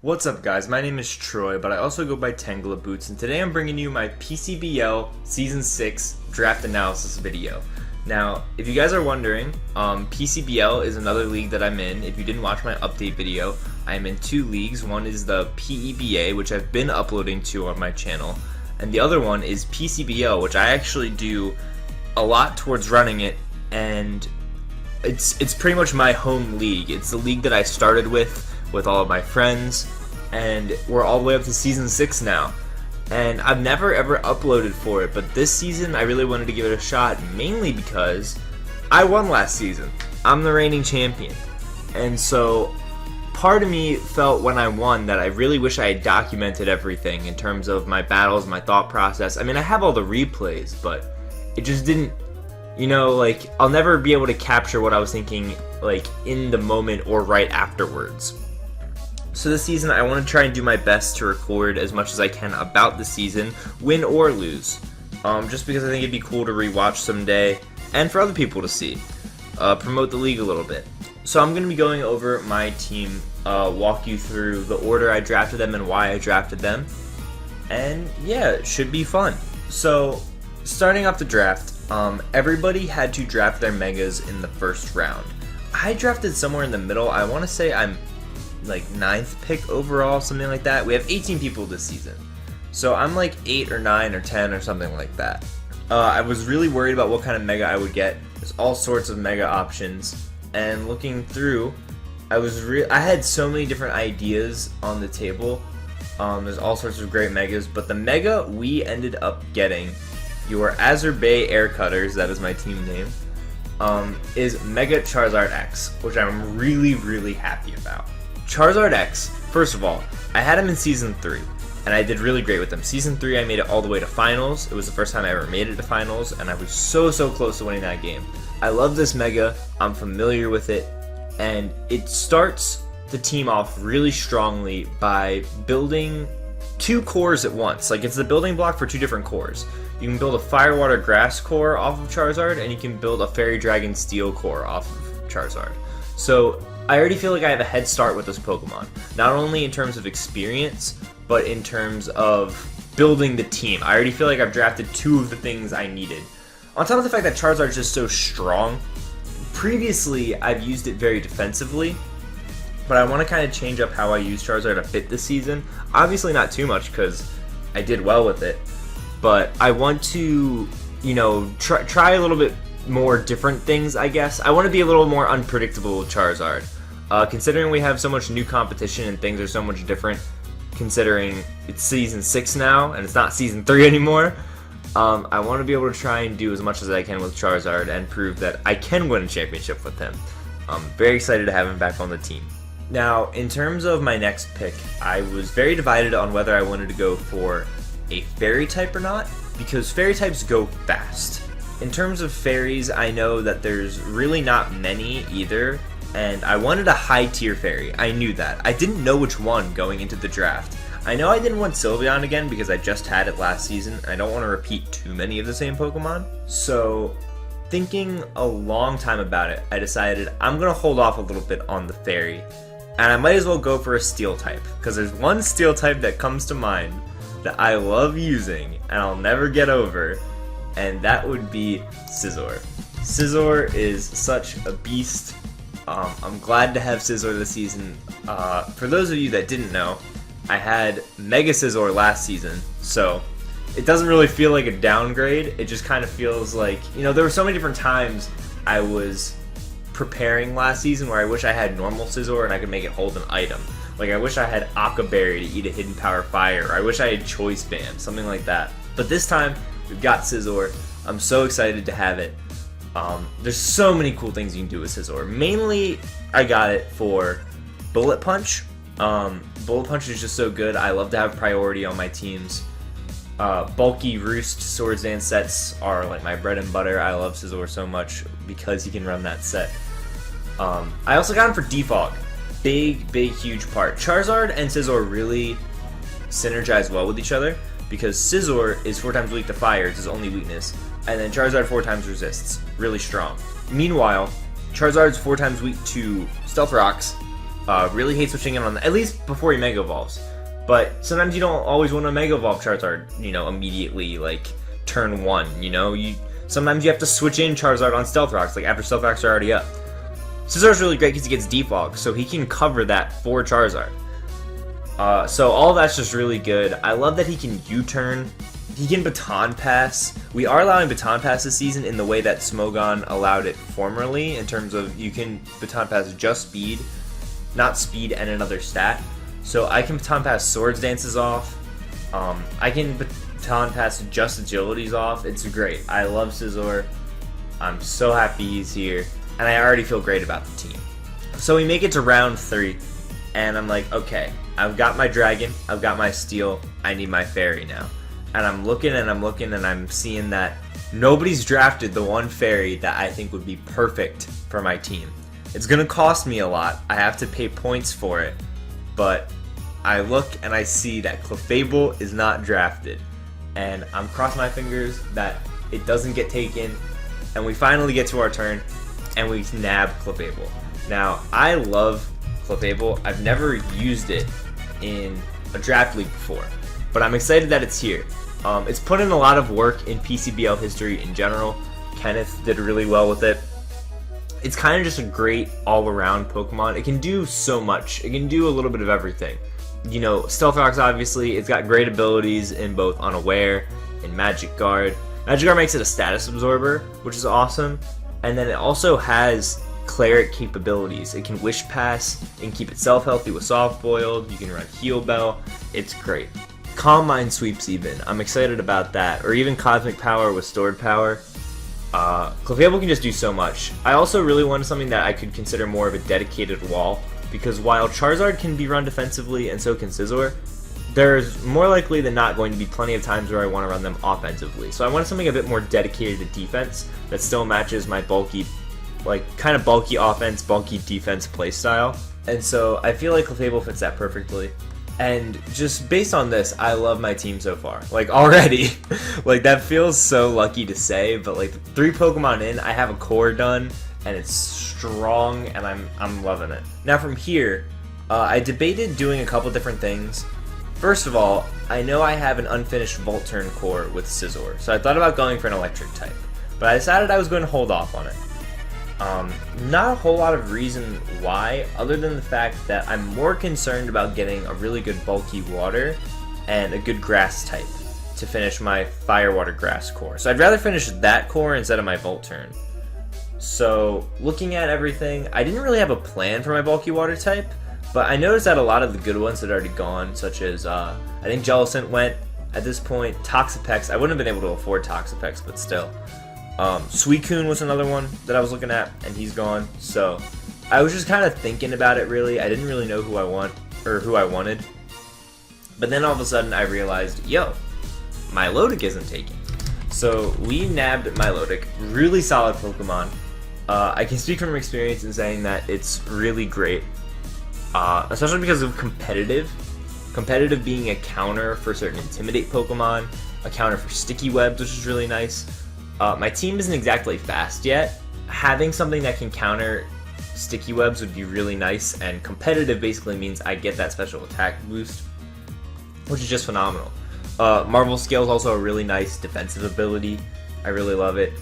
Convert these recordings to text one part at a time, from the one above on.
What's up guys, my name is Troy, but I also go by Tangela Boots, and today I'm bringing you my PCBL Season 6 Draft Analysis video. Now, if you guys are wondering, PCBL is another league that I'm in. If you didn't watch my update video, I'm in two leagues. One is the PEBA, which I've been uploading to on my channel, and the other one is PCBL, which I actually do a lot towards running it, and it's pretty much my home league. It's the league that I started with all of my friends, and we're all the way up to Season 6 now. And I've never ever uploaded for it, but this season I really wanted to give it a shot, mainly because I won last season. I'm the reigning champion. And so part of me felt when I won that I really wish I had documented everything in terms of my battles, my thought process. I mean, I have all the replays, but it just didn't, like, I'll never be able to capture what I was thinking, like, in the moment or right afterwards. So this season, I want to try and do my best to record as much as I can about the season, win or lose, just because I think it'd be cool to rewatch someday, and for other people to see, promote the league a little bit. So I'm going to be going over my team, walk you through the order I drafted them and why I drafted them, and yeah, it should be fun. So, starting off the draft, everybody had to draft their megas in the first round. I drafted somewhere in the middle. I want to say I'm like 9th pick overall, something like that. We have 18 people this season, so I'm like 8 or 9 or 10 or something like that. I was really worried about what kind of mega I would get. There's all sorts of mega options, and looking through, I had so many different ideas on the table. There's all sorts of great megas, but the mega we ended up getting, your Azure Bay Air Cutters, that is my team name, is Mega Charizard X, which I'm really happy about. Charizard X, first of all, I had him in Season 3, and I did really great with him. Season 3, I made it all the way to Finals. It was the first time I ever made it to Finals, and I was so close to winning that game. I love this Mega, I'm familiar with it, and it starts the team off really strongly by building 2 cores at once. Like, it's the building block for 2 different cores. You can build a Fire, Water, Grass core off of Charizard, and you can build a Fairy, Dragon, Steel core off of Charizard. So I already feel like I have a head start with this Pokemon, not only in terms of experience, but in terms of building the team. I already feel like I've drafted 2 of the things I needed. On top of the fact that Charizard is just so strong, previously I've used it very defensively, but I want to kind of change up how I use Charizard a bit this season. Obviously not too much, because I did well with it, but I want to, try a little bit more different things, I guess. I want to be a little more unpredictable with Charizard. Considering we have so much new competition and things are so much different, considering it's Season 6 now and it's not Season 3 anymore, I want to be able to try and do as much as I can with Charizard and prove that I can win a championship with him. I'm very excited to have him back on the team. Now, in terms of my next pick, I was very divided on whether I wanted to go for a Fairy type or not, because Fairy types go fast. In terms of Fairies, I know that there's really not many either, and I wanted a high tier Fairy. I knew that. I didn't know which one going into the draft. I know I didn't want Sylveon again because I just had it last season, and I don't want to repeat too many of the same Pokemon. So, thinking a long time about it, I decided I'm going to hold off a little bit on the Fairy, and I might as well go for a Steel type, because there's one Steel type that comes to mind that I love using, and I'll never get over, and that would be Scizor. Scizor is such a beast. I'm glad to have Scizor this season. For those of you that didn't know, I had Mega Scizor last season, so it doesn't really feel like a downgrade. It just kind of feels like, there were so many different times I was preparing last season where I wish I had normal Scizor and I could make it hold an item. Like, I wish I had Aqua Berry to eat a Hidden Power Fire, or I wish I had Choice Band, something like that. But this time, we've got Scizor. I'm so excited to have it. There's so many cool things you can do with Scizor. Mainly, I got it for Bullet Punch. Bullet Punch is just so good. I love to have priority on my teams. Bulky Roost Swords Dance sets are like my bread and butter. I love Scizor so much because he can run that set. I also got him for Defog. Big, huge part. Charizard and Scizor really synergize well with each other, because Scizor is 4 times weak to fire, it's his only weakness, and then Charizard 4 times resists. Really strong. Meanwhile, Charizard's 4 times weak to Stealth Rocks, Really hate switching in on that, at least before he Mega Evolves. But sometimes you don't always want to Mega Evolve Charizard, you know, immediately, like, turn 1, you know? Sometimes you have to switch in Charizard on Stealth Rocks, like, after Stealth Rocks are already up. Scissor's really great because he gets Defog, so he can cover that for Charizard. So all that's just really good. I love that he can U-turn. He can Baton Pass. We are allowing Baton Pass this season in the way that Smogon allowed it formerly, in terms of you can Baton Pass just speed, not speed and another stat. So I can Baton Pass Swords Dances off. I can Baton Pass just Agilities off. It's great. I love Scizor. I'm so happy he's here. And I already feel great about the team. So we make it to round 3. And I'm like, okay, I've got my Dragon. I've got my Steel. I need my Fairy now. And I'm looking and I'm looking and I'm seeing that nobody's drafted the one Fairy that I think would be perfect for my team. It's going to cost me a lot. I have to pay points for it. But I look and I see that Clefable is not drafted. And I'm crossing my fingers that it doesn't get taken. And we finally get to our turn and we nab Clefable. Now, I love Clefable. I've never used it in a draft league before. But I'm excited that it's here. It's put in a lot of work in PCBL history in general. Kenneth did really well with it. It's kind of just a great all-around Pokemon. It can do so much. It can do a little bit of everything. You know, Stealth Rocks, obviously, it's got great abilities in both Unaware and Magic Guard. Magic Guard makes it a status absorber, which is awesome. And then it also has Cleric capabilities. It can Wish Pass and keep itself healthy with Soft Boiled. You can run Heal Bell. It's great. Calm Mind Sweeps even. I'm excited about that. Or even Cosmic Power with Stored Power. Clefable can just do so much. I also really wanted something that I could consider more of a dedicated wall, because while Charizard can be run defensively and so can Scizor, there's more likely than not going to be plenty of times where I want to run them offensively. So I wanted something a bit more dedicated to defense that still matches my bulky, like kind of bulky offense, bulky defense playstyle. And so I feel like Clefable fits that perfectly. And just based on this, I love my team so far. Like, already. Like, that feels so lucky to say, but like 3 Pokemon in, I have a core done, and it's strong, and I'm loving it. Now from here, I debated doing a couple different things. First of all, I know I have an unfinished Volt Turn core with Scizor, so I thought about going for an electric type, but I decided I was going to hold off on it. Not a whole lot of reason why, other than the fact that I'm more concerned about getting a really good bulky water and a good grass type to finish my Fire Water Grass core. So I'd rather finish that core instead of my Volt Turn. So looking at everything, I didn't really have a plan for my bulky water type, but I noticed that a lot of the good ones had already gone, such as I think Jellicent went at this point. Toxapex, I wouldn't have been able to afford Toxapex, but still. Suicune was another one that I was looking at, and he's gone. So I was just kind of thinking about it, really. I didn't really know who I wanted. But then all of a sudden I realized, yo, Milotic isn't taking. So we nabbed Milotic. Really solid Pokemon. I can speak from experience in saying that it's really great. Especially because of competitive. Competitive being a counter for certain Intimidate Pokemon. A counter for Sticky Webs, which is really nice. My team isn't exactly fast yet. Having something that can counter Sticky Webs would be really nice, and competitive basically means I get that special attack boost, which is just phenomenal. Marvel Scale is also a really nice defensive ability. I really love it.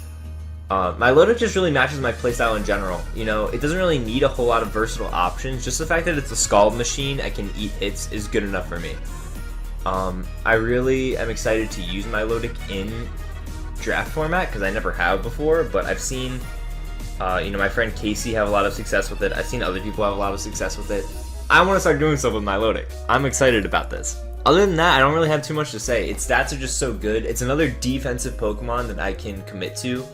Milotic just really matches my playstyle in general. You know, it doesn't really need a whole lot of versatile options. Just the fact that it's a Scald machine I can eat hits is good enough for me. I really am excited to use Milotic in draft format because I never have before, but I've seen my friend Casey have a lot of success with it. I've seen other people have a lot of success with it. I want to start doing stuff with Milotic. I'm excited about this. Other than that, I don't really have too much to say. Its stats are just so good. It's another defensive Pokemon that I can commit to,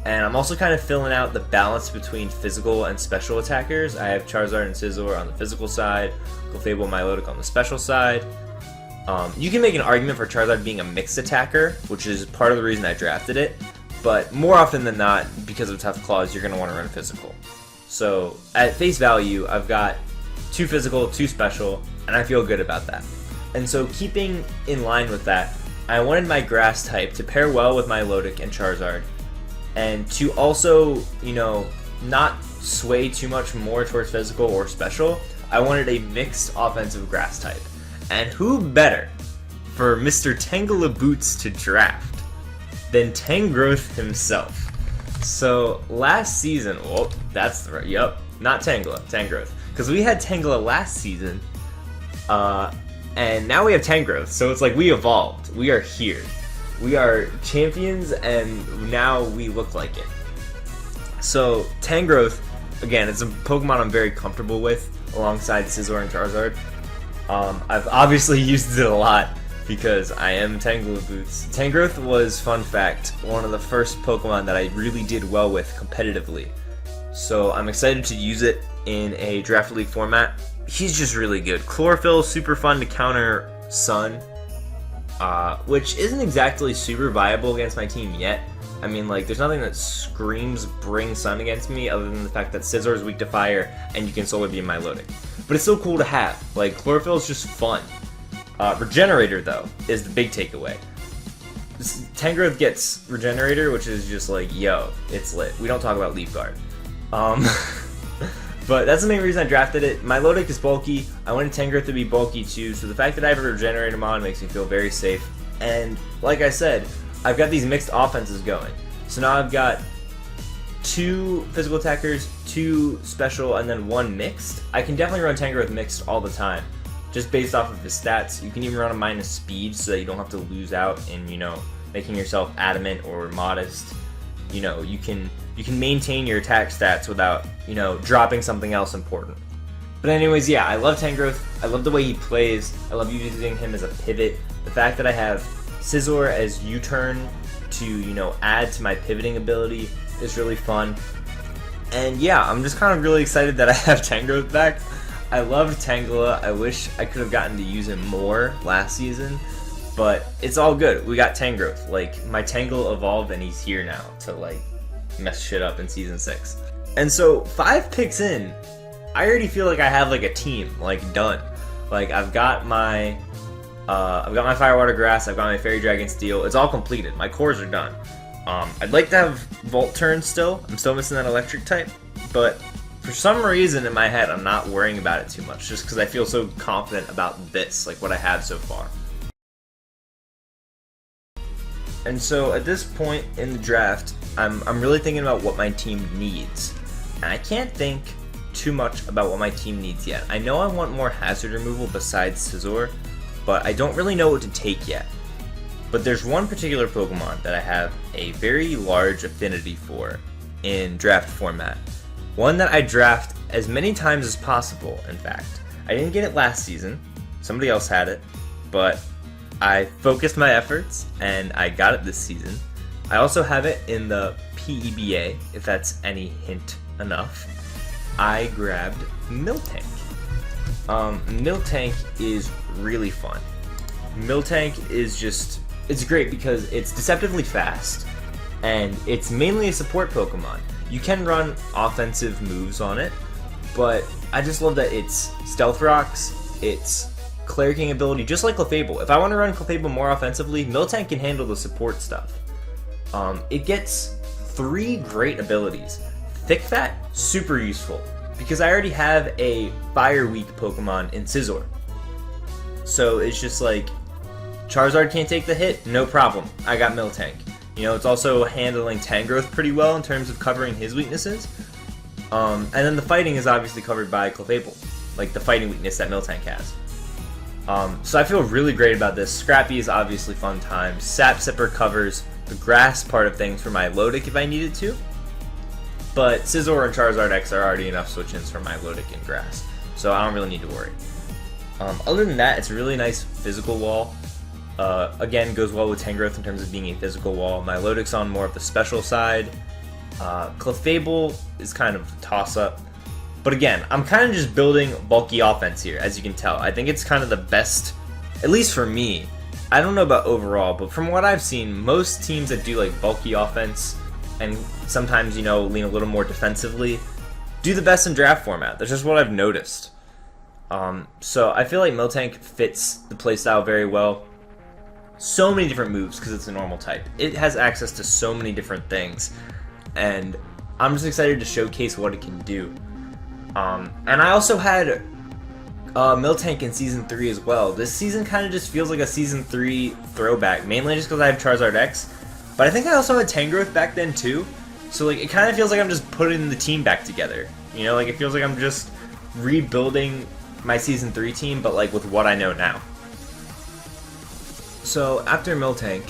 and I'm also kind of filling out the balance between physical and special attackers. I have Charizard and Scizor on the physical side, Clefable and Milotic on the special side. You can make an argument for Charizard being a mixed attacker, which is part of the reason I drafted it, but more often than not, because of Tough Claws, you're going to want to run physical. So, at face value, I've got 2 physical, 2 special, and I feel good about that. And so, keeping in line with that, I wanted my grass type to pair well with Milotic and Charizard, and to also, not sway too much more towards physical or special, I wanted a mixed offensive grass type. And who better for Mr. Tangela Boots to draft than Tangrowth himself? So last season, oh, that's the right, yep, not Tangela, Tangrowth. Because we had Tangela last season, and now we have Tangrowth. So it's like we evolved. We are here. We are champions, and now we look like it. So Tangrowth, again, it's a Pokemon I'm very comfortable with, alongside Scizor and Charizard. I've obviously used it a lot because I am Tangela Boots. Tangrowth was, fun fact, one of the first Pokemon that I really did well with competitively. So I'm excited to use it in a Draft League format. He's just really good. Chlorophyll, super fun to counter Sun, which isn't exactly super viable against my team yet. I mean, like, there's nothing that screams bring Sun against me other than the fact that Scizor is weak to fire and you can Solar Beam my Milotic. But it's still cool to have. Like, Chlorophyll is just fun. Regenerator, though, is the big takeaway. Tangrowth gets Regenerator, which is just like, yo, it's lit. We don't talk about Leaf Guard. But that's the main reason I drafted it. My Milotic is bulky. I wanted Tangrowth to be bulky too, so the fact that I have a Regenerator mod makes me feel very safe. And like I said, I've got these mixed offenses going. So now I've got 2 physical attackers, 2 special, and then 1 mixed. I can definitely run Tangrowth mixed all the time, just based off of his stats. You can even run a minus speed so that you don't have to lose out in, you know, making yourself adamant or modest. You know, you can maintain your attack stats without, you know, dropping something else important. But anyways, yeah, I love Tangrowth. I love the way he plays. I love using him as a pivot. The fact that I have Scizor as U-turn to, you know, add to my pivoting ability is really fun. And yeah, I'm just kind of really excited that I have Tangrowth back. I loved Tangela. I wish I could have gotten to use him more last season, but it's all good. We got Tangrowth. Like, my Tangle evolved and he's here now to, like, mess shit up in Season 6. And so, 5 picks in, I already feel like I have, like, a team, like, done. Like, I've got my Fire, Water, Grass, I've got my Fairy, Dragon, Steel. It's all completed. My cores are done. I'd like to have Volt Turn still. I'm still missing that Electric type, but for some reason in my head, I'm not worrying about it too much, just because I feel so confident about this, like what I have so far. And so at this point in the draft, I'm really thinking about what my team needs. And I can't think too much about what my team needs yet. I know I want more hazard removal besides Scizor, but I don't really know what to take yet. But there's one particular Pokemon that I have a very large affinity for in draft format. One that I draft as many times as possible, in fact. I didn't get it last season. Somebody else had it. But I focused my efforts, and I got it this season. I also have it in the PEBA, if that's any hint enough. I grabbed Miltank. Miltank is really fun. Miltank is just, it's great because it's deceptively fast, and it's mainly a support Pokemon. You can run offensive moves on it, but I just love that it's Stealth Rocks, it's Clair King ability, just like Clefable. If I want to run Clefable more offensively, Miltank can handle the support stuff. It gets 3 great abilities. Thick Fat, super useful, because I already have a Fire Weak Pokemon in Scizor. So it's just like, Charizard can't take the hit, no problem, I got Miltank. You know, it's also handling Tangrowth pretty well in terms of covering his weaknesses. And then the fighting is obviously covered by Clefable, like the fighting weakness that Miltank has. So I feel really great about this. Scrappy is obviously fun times. Sap Sipper covers the grass part of things for my Milotic if I needed to. But Scizor and Charizard X are already enough switch-ins for my Milotic and grass, so I don't really need to worry. Other than that, it's a really nice physical wall. Again, goes well with Tangrowth in terms of being a physical wall. My Milotic's on more of the special side. Clefable is kind of a toss-up. But again, I'm kind of just building bulky offense here, as you can tell. I think it's kind of the best, at least for me. I don't know about overall, but from what I've seen, most teams that do like bulky offense and sometimes, you know, lean a little more defensively, do the best in draft format. That's just what I've noticed. So I feel like Miltank fits the playstyle very well. So many different moves because it's a normal type. It has access to so many different things, and I'm just excited to showcase what it can do. And I also had Miltank in Season 3 as well. This season kind of just feels like a Season 3 throwback, mainly just because I have Charizard X. But I think I also had Tangrowth back then too. So like it kind of feels like I'm just putting the team back together. You know, like it feels like I'm just rebuilding my Season 3 team, but like with what I know now. So after Miltank,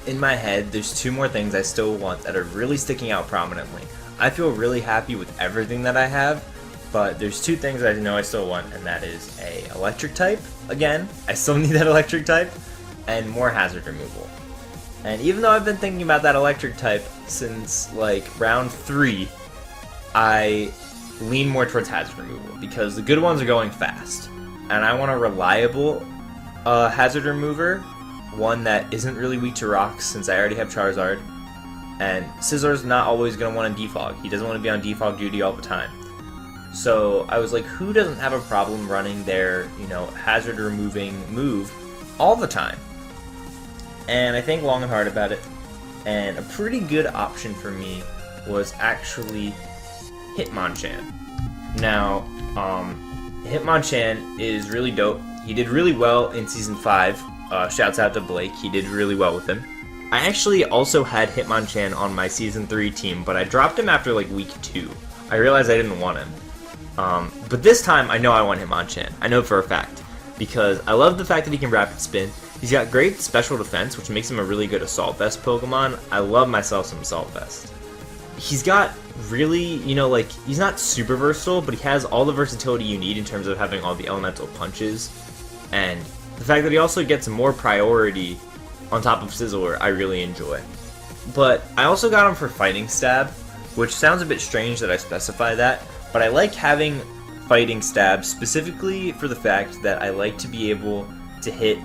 in my head, there's two more things I still want that are really sticking out prominently. I feel really happy with everything that I have, but there's two things I know I still want, and that is a electric type. Again, I still need that electric type, and more hazard removal. And even though I've been thinking about that electric type since like round 3, I lean more towards hazard removal because the good ones are going fast, and I want a reliable hazard remover, one that isn't really weak to rocks since I already have Charizard. And Scissor's not always going to want to defog. He doesn't want to be on defog duty all the time. So I was like, who doesn't have a problem running their, hazard removing move all the time? And I think long and hard about it. And a pretty good option for me was actually Hitmonchan. Now, Hitmonchan is really dope. He did really well in Season 5. Shouts out to Blake. He did really well with him. I actually also had Hitmonchan on my Season 3 team, but I dropped him after like week 2. I realized I didn't want him. But this time, I know I want Hitmonchan. I know for a fact. Because I love the fact that he can Rapid Spin. He's got great special defense, which makes him a really good Assault Vest Pokemon. I love myself some Assault Vest. He's got really, he's not super versatile, but he has all the versatility you need in terms of having all the elemental punches. And the fact that he also gets more priority on top of Sizzler, I really enjoy. But I also got him for Fighting Stab, which sounds a bit strange that I specify that, but I like having Fighting Stab specifically for the fact that I like to be able to hit,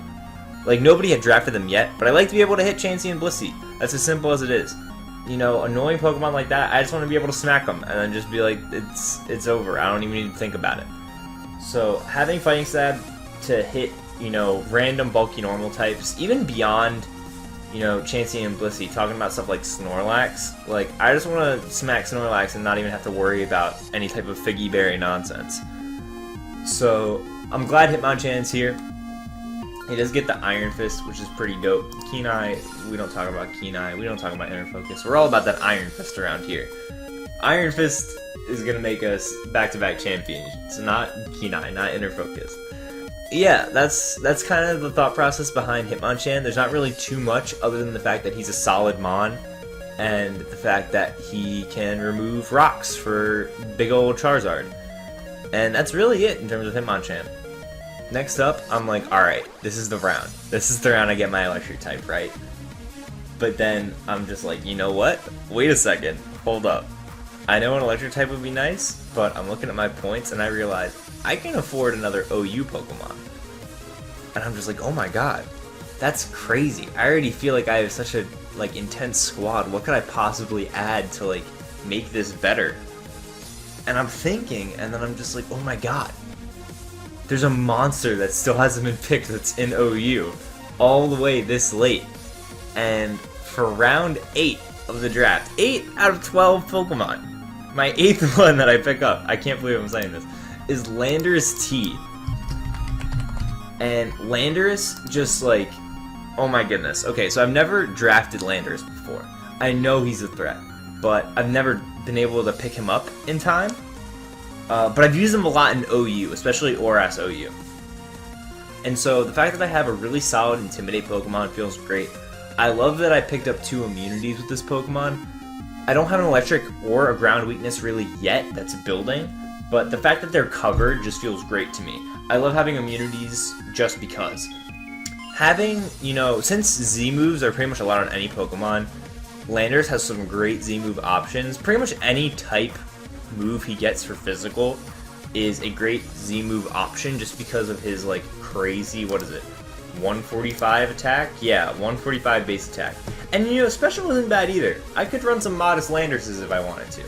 like nobody had drafted them yet, but I like to be able to hit Chansey and Blissey. That's as simple as it is. Annoying Pokemon like that, I just want to be able to smack them and then just be like, it's over. I don't even need to think about it. So having Fighting Stab to hit random bulky normal types, even beyond, Chansey and Blissey, talking about stuff like Snorlax, like, I just want to smack Snorlax and not even have to worry about any type of Figgy Berry nonsense. So, I'm glad Hitmonchan's here. He does get the Iron Fist, which is pretty dope. Kenai, we don't talk about Kenai, we don't talk about Inner Focus. We're all about that Iron Fist around here. Iron Fist is going to make us back-to-back champions, not Kenai, not Inner Focus. Yeah, that's kind of the thought process behind Hitmonchan. There's not really too much other than the fact that he's a solid Mon, and the fact that he can remove rocks for big old Charizard. And that's really it in terms of Hitmonchan. Next up, I'm like, alright, this is the round. This is the round I get my electric type, right? But then I'm just like, you know what? Wait a second. Hold up. I know an electric type would be nice, but I'm looking at my points and I realize I can afford another OU Pokemon. And I'm just like, oh my god, that's crazy. I already feel like I have such a intense squad. What could I possibly add to make this better? And I'm thinking, and then I'm just like, oh my god, there's a monster that still hasn't been picked that's in OU all the way this late. And for round 8 of the draft, 8 out of 12 Pokemon, my 8th one that I pick up, I can't believe I'm saying this, is Landorus T. And Landorus just oh my goodness. Okay, so I've never drafted Landorus before. I know he's a threat, but I've never been able to pick him up in time. But I've used him a lot in OU, especially Oras OU. And so the fact that I have a really solid Intimidate Pokemon feels great. I love that I picked up 2 immunities with this Pokemon. I don't have an electric or a ground weakness really yet that's building, but the fact that they're covered just feels great to me. I love having immunities just because. Having, since Z moves are pretty much allowed on any Pokemon, Landorus has some great Z move options. Pretty much any type move he gets for physical is a great Z move option just because of his crazy, 145 attack? Yeah, 145 base attack. And special isn't bad either. I could run some modest Landorses if I wanted to.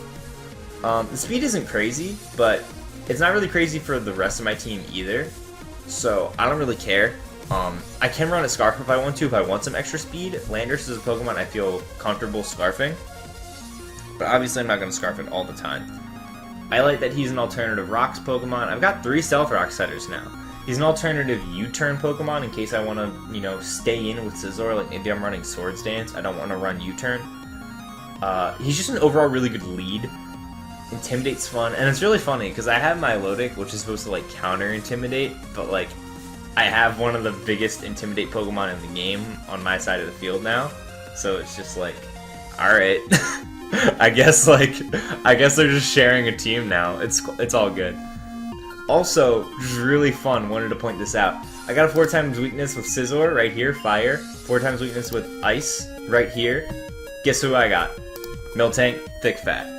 The speed isn't crazy, but it's not really crazy for the rest of my team either. So I don't really care. I can run a Scarf if I want to, if I want some extra speed. Landorus is a Pokemon I feel comfortable Scarfing. But obviously I'm not going to Scarf it all the time. I like that he's an alternative Rocks Pokemon. I've got 3 Stealth Rock setters now. He's an alternative U-turn Pokemon in case I want to, you know, stay in with Scizor. Like maybe I'm running Swords Dance. I don't want to run U-turn. He's just an overall really good lead. Intimidate's fun, and it's really funny because I have my Milotic, which is supposed to like counter Intimidate, but like I have one of the biggest Intimidate Pokemon in the game on my side of the field now, so it's just like, all right, I guess they're just sharing a team now. It's all good. Also, just really fun. Wanted to point this out. I got a 4 times weakness with Scizor right here, Fire. 4 times weakness with Ice right here. Guess who I got? Miltank, Thick Fat.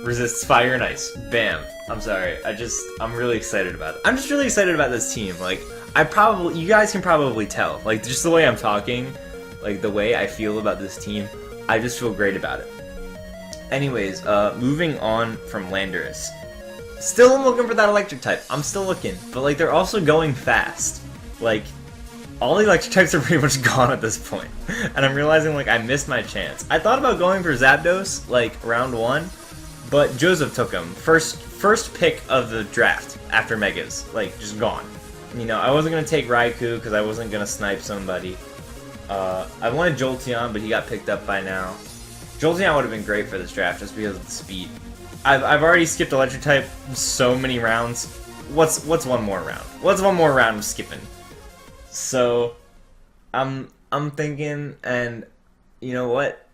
Resists fire and ice. Bam. I'm sorry. I'm really excited about it. I'm just really excited about this team. Like, you guys can probably tell. Like, just the way I'm talking, like, the way I feel about this team, I just feel great about it. Anyways, moving on from Landorus. Still am looking for that electric type. I'm still looking. But, like, they're also going fast. Like, all the electric types are pretty much gone at this point. And I'm realizing, like, I missed my chance. I thought about going for Zapdos, like, round 1. But Joseph took him. First pick of the draft after Megas. Like, just gone. You know, I wasn't going to take Raikou because I wasn't going to snipe somebody. I wanted Jolteon, but he got picked up by now. Jolteon would have been great for this draft just because of the speed. I've already skipped Electric type so many rounds. What's one more round? What's one more round of skipping? So, I'm thinking, and you know what?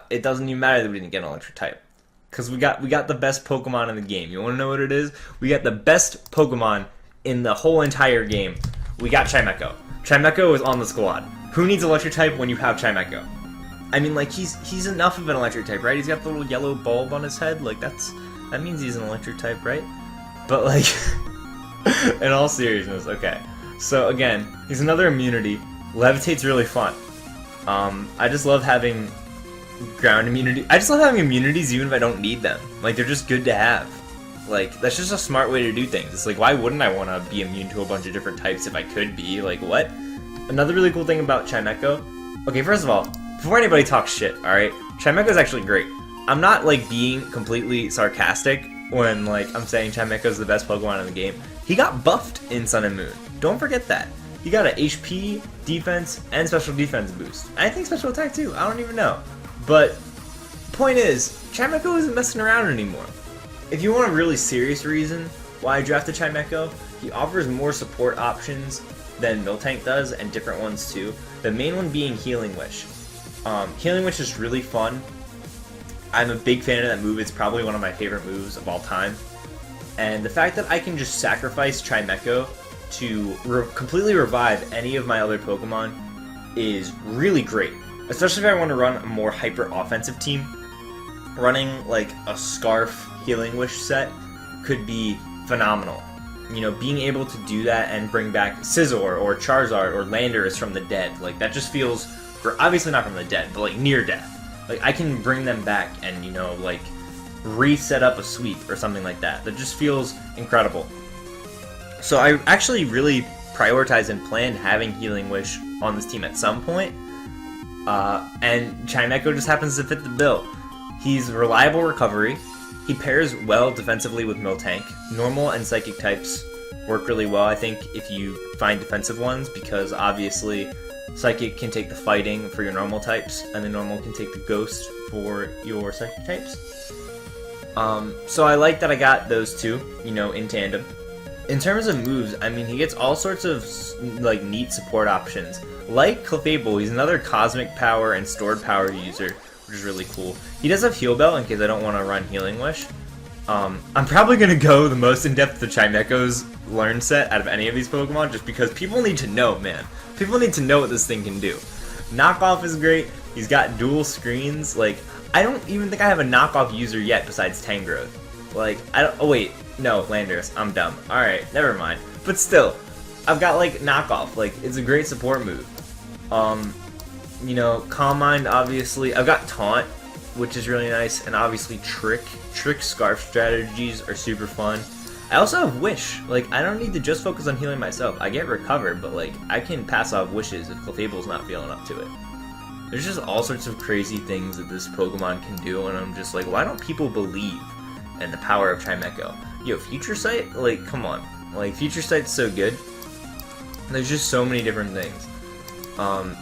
It doesn't even matter that we didn't get an Electric type. Because we got the best Pokemon in the game. You want to know what it is? We got the best Pokemon in the whole entire game. We got Chimecho. Chimecho is on the squad. Who needs Electric type when you have Chimecho? I mean, like, he's enough of an Electric type, right? He's got the little yellow bulb on his head. Like, that means he's an Electric type, right? But, like, in all seriousness, okay. So, again, he's another immunity. Levitate's really fun. I just love having ground immunity. I just love having immunities even if I don't need them. Like, they're just good to have. Like, that's just a smart way to do things. It's like, why wouldn't I want to be immune to a bunch of different types if I could be? Like, what? Another really cool thing about Chimecho... Okay, first of all, before anybody talks shit, alright? Chimecho is actually great. I'm not, like, being completely sarcastic when, like, I'm saying Chimecho is the best Pokemon in the game. He got buffed in Sun and Moon. Don't forget that. He got an HP, defense, and special defense boost. I think special attack, too. I don't even know. But, point is, Chimecho isn't messing around anymore. If you want a really serious reason why I drafted Chimecho, he offers more support options than Miltank does, and different ones too. The main one being Healing Wish. Healing Wish is really fun. I'm a big fan of that move. It's probably one of my favorite moves of all time. And the fact that I can just sacrifice Chimecho to completely revive any of my other Pokemon is really great. Especially if I want to run a more hyper-offensive team. Running, like, a Scarf Healing Wish set could be phenomenal. You know, being able to do that and bring back Scizor or Charizard or Landorus from the dead, like, that just feels... Obviously not from the dead, but, like, near death. Like, I can bring them back and, you know, like, reset up a sweep or something like that. That just feels incredible. So I actually really prioritized and planned having Healing Wish on this team at some point. And Chimecho just happens to fit the bill. He's reliable recovery. He pairs well defensively with Miltank. Normal and Psychic types work really well, I think, if you find defensive ones, because obviously Psychic can take the fighting for your normal types, and the normal can take the ghost for your Psychic types. So I like that I got those two, you know, in tandem. In terms of moves, I mean, he gets all sorts of, like, neat support options. Like Clefable, he's another Cosmic Power and Stored Power user, which is really cool. He does have Heal Bell in case I don't want to run Healing Wish. I'm probably going to go the most in-depth to Chimecho's Learn set out of any of these Pokemon, just because people need to know, man. People need to know what this thing can do. Knockoff is great. He's got dual screens. Like, I don't even think I have a knockoff user yet besides Tangrowth. Like, oh wait, no, Landorus. I'm dumb. Alright, never mind. But still, I've got, like, knockoff. Like, it's a great support move. You know, Calm Mind, obviously. I've got Taunt, which is really nice, and obviously Trick. Trick Scarf strategies are super fun. I also have Wish. Like, I don't need to just focus on healing myself. I get Recover, but, like, I can pass off Wishes if Clefable's not feeling up to it. There's just all sorts of crazy things that this Pokemon can do, and I'm just like, why don't people believe? and the power of Chimecho. Yo, Future Sight, like, come on. Like, Future Sight's so good. There's just so many different things. I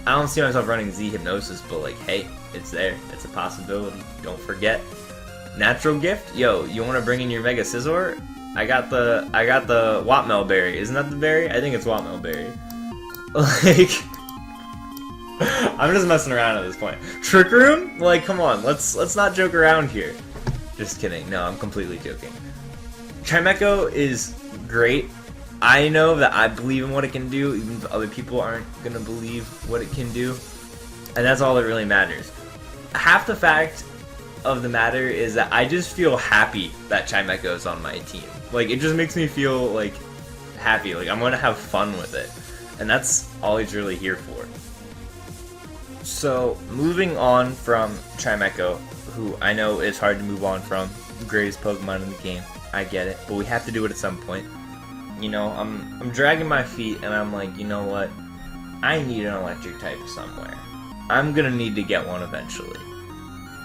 don't see myself running Z Hypnosis, but like, hey, it's there. It's a possibility. Don't forget. Natural Gift? Yo, you want to bring in your Mega Scizor? I got the Wotmel Berry. Isn't that the berry? I think it's Wotmel Berry. Like, I'm just messing around at this point. Trick Room? Like, come on, let's not joke around here. Just kidding. No, I'm completely joking. Chimecho is great. I know that I believe in what it can do, even if other people aren't gonna believe what it can do, and that's all that really matters. Half the fact of the matter is that I just feel happy that Chimecho is on my team. Like, it just makes me feel like happy. Like, I'm gonna have fun with it, and that's all he's really here for. So, moving on from Chimecho, who I know is hard to move on from, greatest Pokemon in the game. I get it, but we have to do it at some point. You know, I'm dragging my feet, and I'm like, you know what? I need an electric type somewhere. I'm gonna need to get one eventually.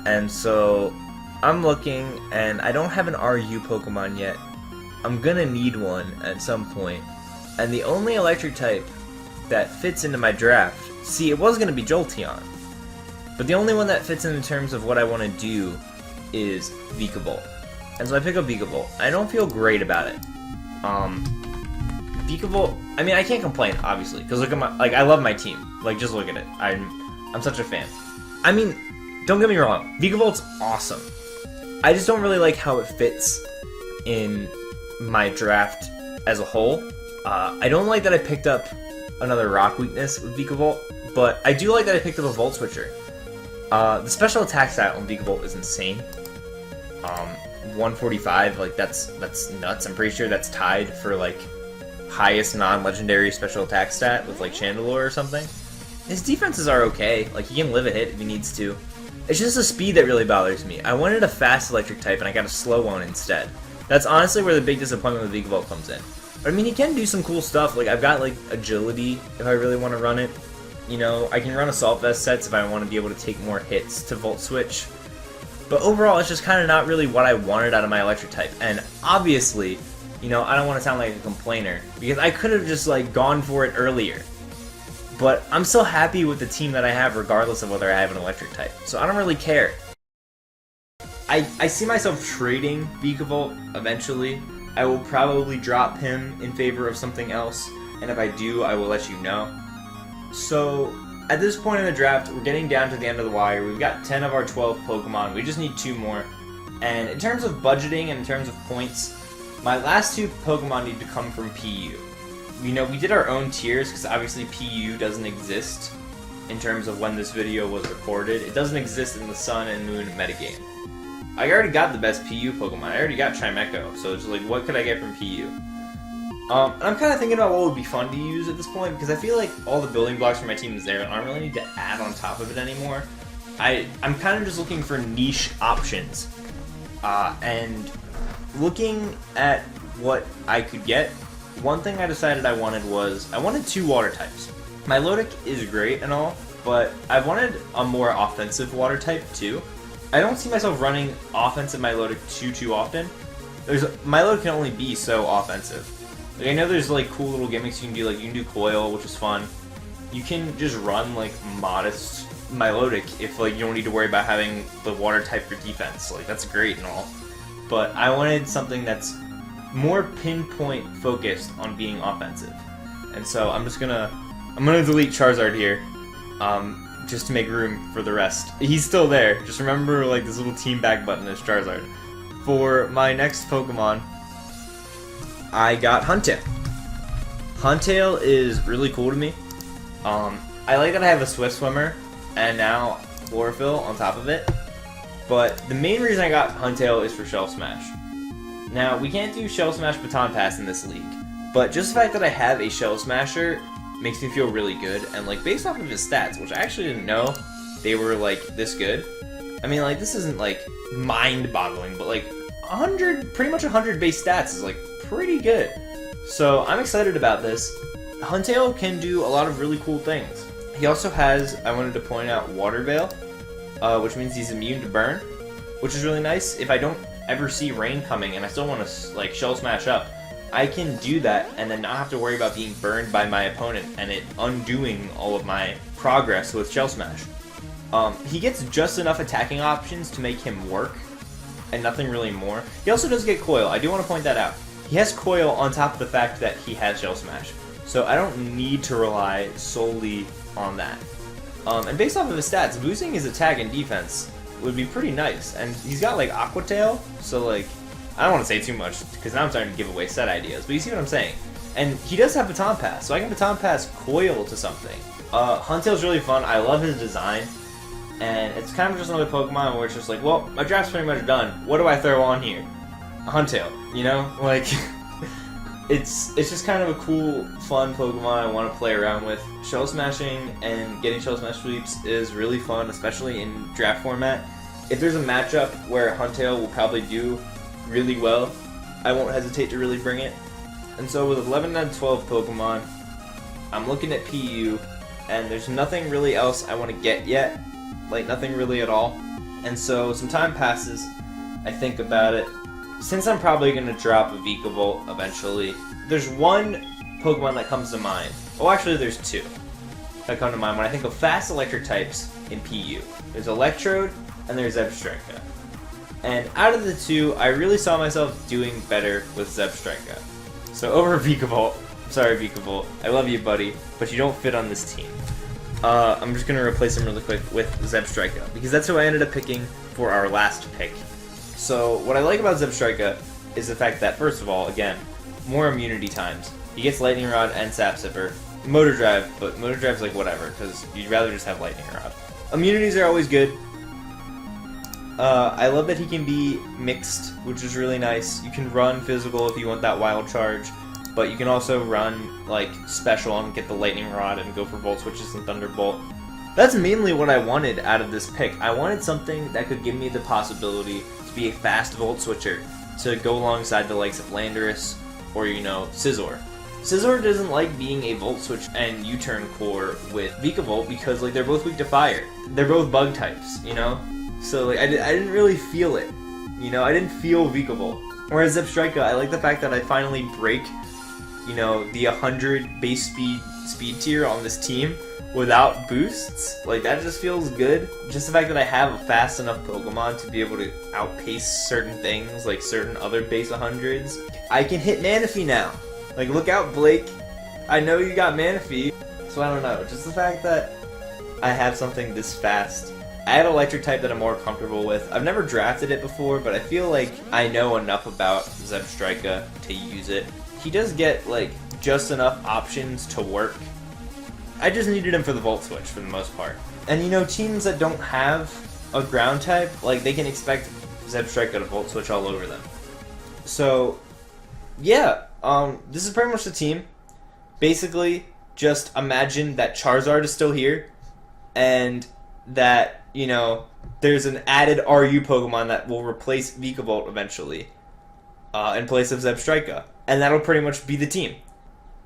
And so, I'm looking, and I don't have an RU Pokemon yet. I'm gonna need one at some point. And the only electric type that fits into my draft, see, it was gonna be Jolteon, but the only one that fits in terms of what I want to do is Vikavolt. And so I pick up Vikavolt. I don't feel great about it. Vikavolt, I mean, I can't complain, obviously, because look at my, like, I love my team. Like, just look at it. I'm such a fan. I mean, don't get me wrong, Vikavolt's awesome. I just don't really like how it fits in my draft as a whole. I don't like that I picked up another rock weakness with Vikavolt, but I do like that I picked up a Volt Switcher. The special attack stat on Vikavolt is insane. 145, like, that's nuts. I'm pretty sure that's tied for, like, highest non-legendary special attack stat with, like, Chandelure or something. His defenses are okay. Like, he can live a hit if he needs to. It's just the speed that really bothers me. I wanted a fast electric type, and I got a slow one instead. That's honestly where the big disappointment with Vikavolt comes in. But, I mean, he can do some cool stuff. Like, I've got, like, agility if I really want to run it. You know, I can run Assault Vest sets if I want to be able to take more hits to Volt Switch. But overall, it's just kind of not really what I wanted out of my electric type. And obviously, you know, I don't want to sound like a complainer, because I could have just, like, gone for it earlier. But I'm still happy with the team that I have, regardless of whether I have an electric type. So I don't really care. I see myself trading Vikavolt eventually. I will probably drop him in favor of something else, and if I do, I will let you know. So, at this point in the draft, we're getting down to the end of the wire. We've got 10 of our 12 Pokemon. We just need 2 more. And in terms of budgeting and in terms of points, my last 2 Pokemon need to come from PU. You know, we did our own tiers, because obviously PU doesn't exist in terms of when this video was recorded. It doesn't exist in the Sun and Moon metagame. I already got the best PU Pokemon. I already got Chimecho, so it's like, what could I get from PU? And I'm kind of thinking about what would be fun to use at this point, because I feel like all the building blocks for my team is there, and I don't really need to add on top of it anymore. I'm kind of just looking for niche options. And looking at what I could get, one thing I decided I wanted 2 water types. My Milotic is great and all, but I wanted a more offensive water type too. I don't see myself running offensive Milotic too often. Milotic can only be so offensive. Like, I know there's, like, cool little gimmicks you can do, like, you can do Coil, which is fun. You can just run, like, modest Milotic if, like, you don't need to worry about having the water type for defense. Like, that's great and all. But I wanted something that's more pinpoint focused on being offensive. And so I'm gonna delete Charizard here, just to make room for the rest. He's still there. Just remember, like, this little team back button is Charizard. For my next Pokemon, I got Huntail. Huntail is really cool to me. I like that I have a Swift Swimmer and now Chlorophyll on top of it. But the main reason I got Huntail is for Shell Smash. Now, we can't do Shell Smash Baton Pass in this league, but just the fact that I have a Shell Smasher makes me feel really good, and, like, based off of his stats, which I actually didn't know they were, like, this good. I mean, like, this isn't, like, mind-boggling, but, like, pretty much 100 base stats is, like, pretty good. So I'm excited about this. Huntail can do a lot of really cool things. He also has, I wanted to point out, Water Veil, which means he's immune to burn, which is really nice. If I don't ever see rain coming and I still want to like shell smash up, I can do that and then not have to worry about being burned by my opponent and it undoing all of my progress with shell smash. He gets just enough attacking options to make him work, and nothing really more. He also does get coil. I do want to point that out. He has coil on top of the fact that he has shell smash, so I don't need to rely solely on that. And based off of his stats, boosting his attack and defense would be pretty nice. And he's got like Aqua Tail, so like, I don't want to say too much because now I'm starting to give away set ideas, but you see what I'm saying. And he does have Baton Pass, so I can Baton Pass coil to something. Huntail's really fun. I love his design. And it's kind of just another Pokemon where it's just like, well, my draft's pretty much done. What do I throw on here? A Huntail, you know? Like, it's just kind of a cool, fun Pokemon I want to play around with. Shell Smashing and getting Shell Smash sweeps is really fun, especially in draft format. If there's a matchup where Huntail will probably do really well, I won't hesitate to really bring it. And so with 11 out of 12 Pokemon, I'm looking at PU, and there's nothing really else I want to get yet. Like, nothing really at all. And so some time passes, I think about it. Since I'm probably going to drop a Vikavolt eventually, there's one Pokemon that comes to mind. Oh, actually there's two that come to mind when I think of fast electric types in PU. There's Electrode and there's Zebstrika. And out of the two, I really saw myself doing better with Zebstrika. So over Vikavolt, sorry Vikavolt, I love you buddy, but you don't fit on this team. I'm just going to replace him really quick with Zebstrika, because that's who I ended up picking for our last pick. So what I like about Zebstrika is the fact that, first of all, again, more immunity times. He gets Lightning Rod and Sap Sipper. Motor Drive, but Motor Drive's like whatever, because you'd rather just have Lightning Rod. Immunities are always good. I love that he can be mixed, which is really nice. You can run physical if you want that wild charge, but you can also run like special and get the Lightning Rod and go for Volt Switches and Thunderbolt. That's mainly what I wanted out of this pick. I wanted something that could give me the possibility to be a fast Volt Switcher, to go alongside the likes of Landorus or, you know, Scizor. Scizor doesn't like being a Volt Switch and U-turn core with Vikavolt because like they're both weak to fire. They're both bug types, you know? So like I didn't really feel it. You know, I didn't feel Vikavolt. Whereas Zebstrika, I like the fact that I finally break, you know, the 100 base speed tier on this team without boosts. Like, that just feels good. Just the fact that I have a fast enough Pokemon to be able to outpace certain things, like certain other base 100s. I can hit Manaphy now. Like, look out, Blake. I know you got Manaphy. So I don't know, just the fact that I have something this fast. I have Electric type that I'm more comfortable with. I've never drafted it before, but I feel like I know enough about Zebstrika to use it. He does get, like, just enough options to work. I just needed him for the Volt Switch, for the most part. And, you know, teams that don't have a ground type, like, they can expect Zebstrika to Volt Switch all over them. So, yeah, this is pretty much the team. Basically, just imagine that Charizard is still here, and that, you know, there's an added RU Pokemon that will replace Vikavolt eventually, in place of Zebstrika. And that'll pretty much be the team.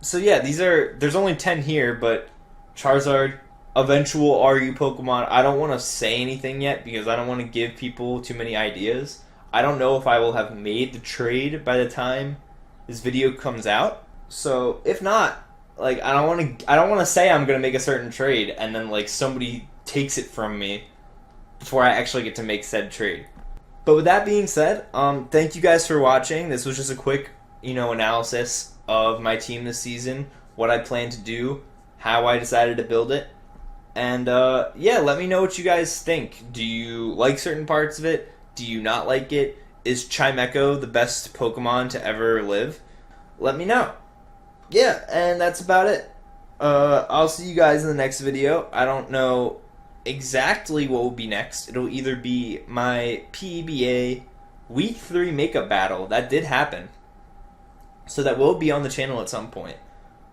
So yeah, there's only 10 here, but Charizard, eventual RU Pokemon. I don't want to say anything yet because I don't want to give people too many ideas. I don't know if I will have made the trade by the time this video comes out. So if not, like, I don't want to say I'm gonna make a certain trade and then like somebody takes it from me before I actually get to make said trade. But with that being said, thank you guys for watching. This was just a quick, you know, analysis of my team this season, what I plan to do, how I decided to build it, and yeah, let me know what you guys think. Do you like certain parts of it? Do you not like it? Is Chimecho the best Pokemon to ever live? Let me know. Yeah, and that's about it. I'll see you guys in the next video. I don't know exactly what will be next. It'll either be my PEBA Week 3 makeup battle. That did happen. So that will be on the channel at some point.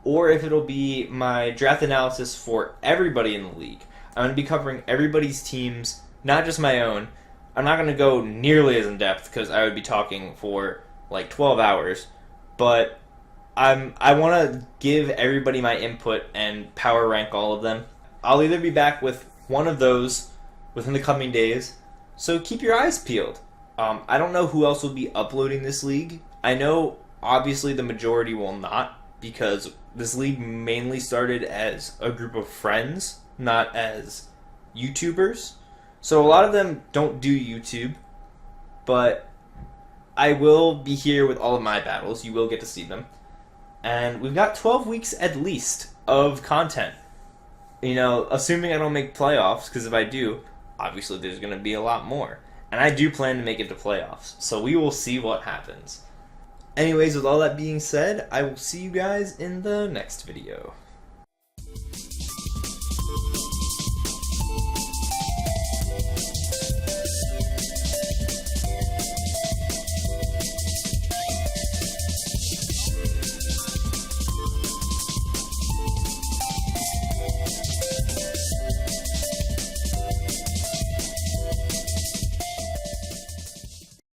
Or if it'll be my draft analysis for everybody in the league. I'm going to be covering everybody's teams, not just my own. I'm not going to go nearly as in-depth because I would be talking for like 12 hours. But I want to give everybody my input and power rank all of them. I'll either be back with one of those within the coming days, so keep your eyes peeled. I don't know who else will be uploading this league. I know obviously the majority will not, because this league mainly started as a group of friends, not as YouTubers. So a lot of them don't do YouTube, but I will be here with all of my battles. You will get to see them. And we've got 12 weeks at least of content. You know, assuming I don't make playoffs, because if I do, obviously there's going to be a lot more. And I do plan to make it to playoffs, so we will see what happens. Anyways, with all that being said, I will see you guys in the next video.